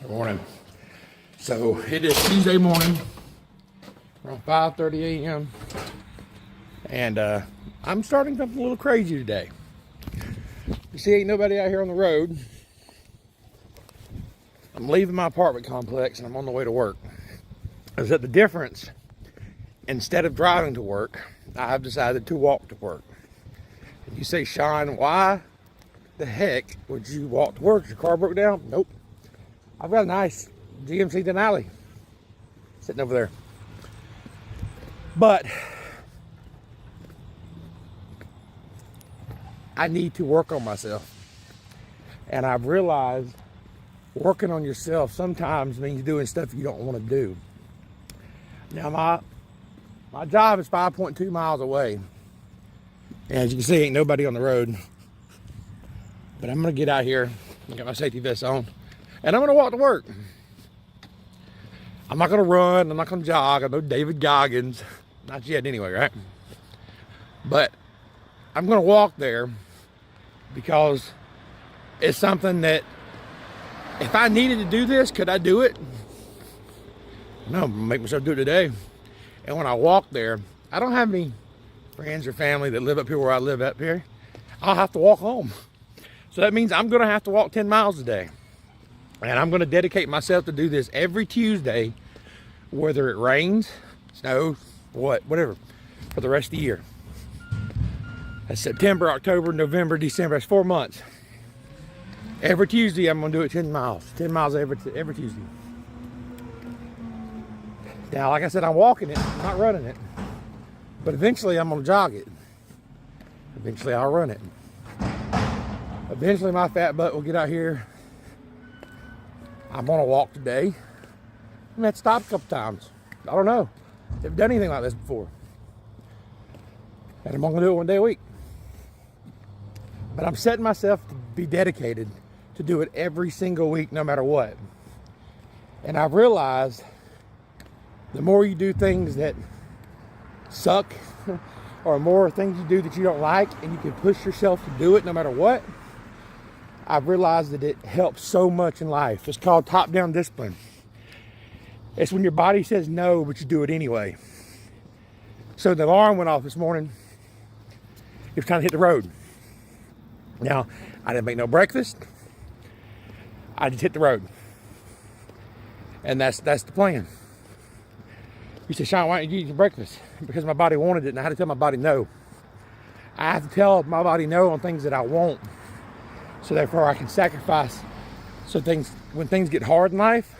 Good morning. So it is Tuesday morning, around 5:30 a.m. and I'm starting something a little crazy today. You see, ain't nobody out here on the road. I'm leaving my apartment complex and I'm on the way to work. Is that the difference? Instead of driving to work, I've decided to walk to work. And you say, Sean, why the heck would you walk to work? Your car broke down? Nope. I've got a nice GMC Denali sitting over there. But I need to work on myself. And I've realized working on yourself sometimes means doing stuff you don't want to do. Now my job is 5.2 miles away. And as you can see, ain't nobody on the road. But I'm gonna get out here and get my safety vest on. And I'm gonna walk to work. I'm not gonna run, I'm not gonna jog, I'm no David Goggins. Not yet anyway, right? But I'm gonna walk there because it's something that if I needed to do this, could I do it? No, I'm gonna make myself do it today. And when I walk there, I don't have any friends or family that live up here where I live up here. I'll have to walk home. So that means I'm gonna have to walk 10 miles a day. And I'm gonna dedicate myself to do this every Tuesday, whether it rains, snows, whatever, for the rest of the year. That's September, October, November, December, that's 4 months. Every Tuesday, I'm gonna do it 10 miles. 10 miles every Tuesday. Now, like I said, I'm walking it, I'm not running it. But eventually, I'm gonna jog it. Eventually, I'll run it. Eventually, my fat butt will get out here. I'm gonna walk today. I had to stop a couple times. I don't know. Never done anything like this before. And I'm only gonna do it one day a week. But I'm setting myself to be dedicated to do it every single week, no matter what. And I've realized the more you do things that suck, or more things you do that you don't like, and you can push yourself to do it no matter what, I've realized that it helps so much in life. It's called top-down discipline. It's when your body says no, but you do it anyway. So the alarm went off this morning. It was time to hit the road. Now, I didn't make no breakfast. I just hit the road. And that's the plan. You say, Sean, why didn't you eat your breakfast? Because my body wanted it, and I had to tell my body no. I have to tell my body no on things that I want. So therefore I can sacrifice. So when things get hard in life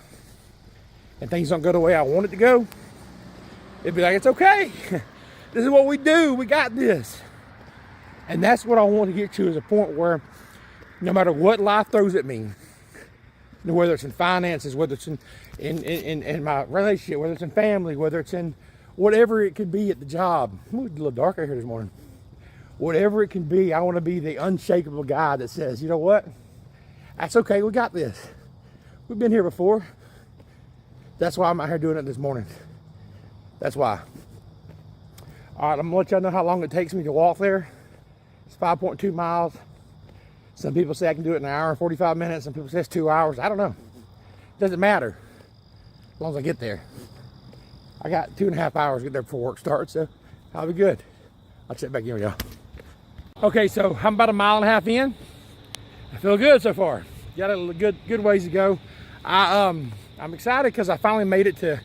and things don't go the way I want it to go, it'd be like, it's okay. This is what we do. We got this. And that's what I want to get to, is a point where no matter what life throws at me, whether it's in finances, whether it's in my relationship, whether it's in family, whether it's in whatever it could be at the job. Ooh, it's a little darker here this morning. Whatever it can be, I want to be the unshakable guy that says, you know what? That's okay, we got this. We've been here before. That's why I'm out here doing it this morning. That's why. All right, I'm gonna let y'all know how long it takes me to walk there. It's 5.2 miles. Some people say I can do it in an hour and 45 minutes. Some people say it's 2 hours. I don't know. Doesn't matter as long as I get there. I got 2.5 hours to get there before work starts, so I'll be good. I'll check back in with y'all. Okay, so I'm about 1.5 miles in. I feel good so far. Got a good ways to go. I'm excited because I finally made it to,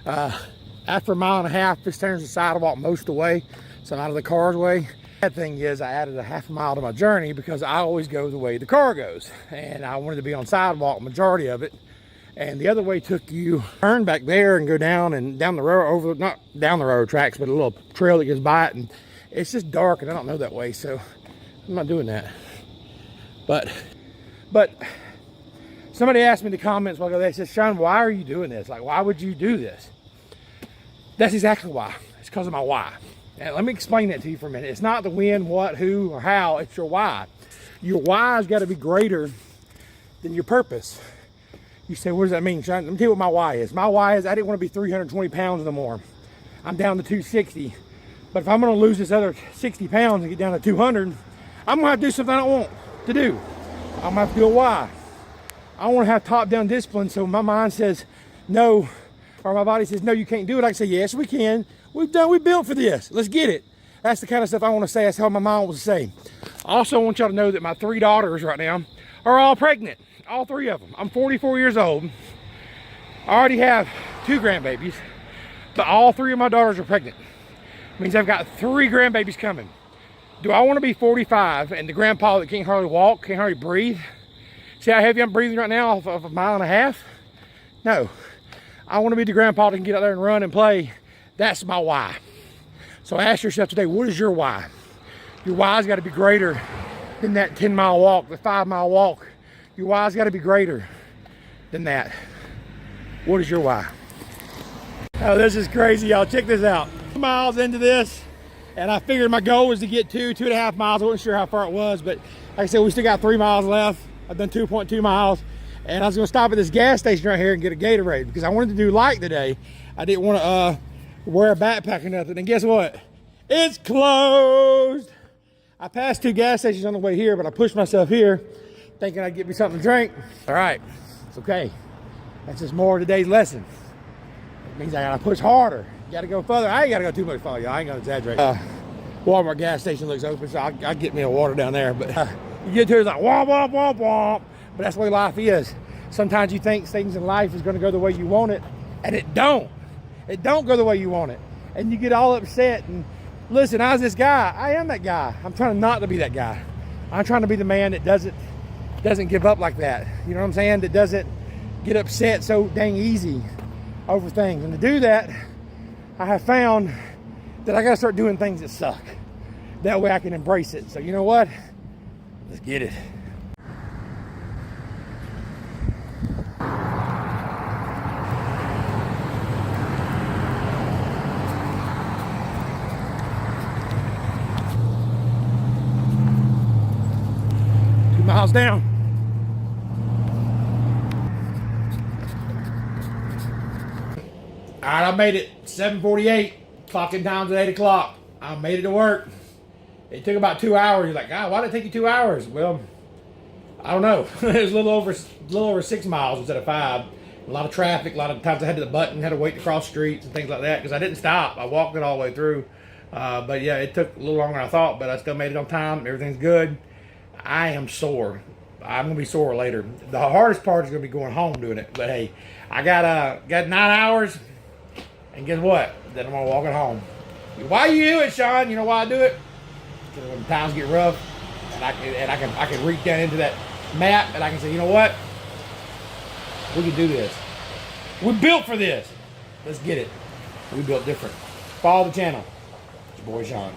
after 1.5 miles, this turns the sidewalk most of the way, so I'm out of the car's way. Bad thing is I added a 1/2 mile to my journey because I always go the way the car goes. And I wanted to be on sidewalk majority of it. And the other way took you turn back there and go down the road, not down the railroad tracks, but a little trail that goes by it. And it's just dark and I don't know that way, so I'm not doing that. But somebody asked me in the comments while ago, they said, Sean, why are you doing this? Like, why would you do this? That's exactly why. It's because of my why. And let me explain that to you for a minute. It's not the when, what, who, or how. It's your why. Your why has got to be greater than your purpose. You say, what does that mean, Sean? Let me tell you what my why is. My why is I didn't want to be 320 pounds no more. I'm down to 260. But if I'm going to lose this other 60 pounds and get down to 200, I'm going to have to do something I don't want to do. I'm going to have to do a why. I want to have top-down discipline, so my mind says no, or my body says no, you can't do it. I can say yes, we can. We built for this. Let's get it. That's the kind of stuff I want to say. That's how my mind was saying. I also want y'all to know that my 3 daughters right now are all pregnant. All 3 of them. I'm 44 years old. I already have 2 grandbabies, but all 3 of my daughters are pregnant. Means I've got 3 grandbabies coming. Do I want to be 45 and the grandpa that can't hardly walk, can't hardly breathe? See how heavy I'm breathing right now off of a 1.5 miles? No. I want to be the grandpa that can get out there and run and play. That's my why. So ask yourself today, what is your why? Your why's got to be greater than that 10-mile walk, the 5-mile walk. Your why's got to be greater than that. What is your why? Oh, this is crazy, y'all. Check this out. 2 miles into this, and I figured my goal was to get 2.5 miles. I wasn't sure how far it was, but like I said, we still got 3 miles left. I've done 2.2 miles, and I was gonna stop at this gas station right here and get a Gatorade because I wanted to do light today. I didn't want to wear a backpack or nothing, and guess what? It's closed. I passed 2 gas stations on the way here, but I pushed myself here thinking I'd get me something to drink. All right, it's okay. That's just more of today's lesson. It means I gotta push harder. Gotta go further. I ain't gotta go too much further, y'all. I ain't gonna exaggerate. Walmart gas station looks open, so I'll get me a water down there. But you get to it, it's like womp, womp, womp, womp. But that's the way life is. Sometimes you think things in life is gonna go the way you want it, and it don't. It don't go the way you want it. And you get all upset. And listen, I was this guy. I am that guy. I'm trying not to be that guy. I'm trying to be the man that doesn't give up like that. You know what I'm saying? That doesn't get upset so dang easy over things. And to do that, I have found that I gotta start doing things that suck. That way I can embrace it. So you know what? Let's get it. Miles down. All right, I made it. 7:48. Clocking time's at 8 o'clock. I made it to work. It took about 2 hours. You're like, God, why did it take you 2 hours? Well, I don't know. It was a little over 6 miles instead of 5. A lot of traffic. A lot of times I had to the button, had to wait to cross streets and things like that because I didn't stop. I walked it all the way through. But yeah, it took a little longer than I thought, but I still made it on time. Everything's good. I am sore. I'm gonna be sore later. The hardest part is gonna be going home doing it. But hey, I got 9 hours, and guess what? Then I'm gonna walk it home. Why you do it, Sean? You know why I do it? Because when times get rough, and I can reach down into that map and I can say, you know what? We can do this. We're built for this. Let's get it. We built different. Follow the channel. It's your boy Sean.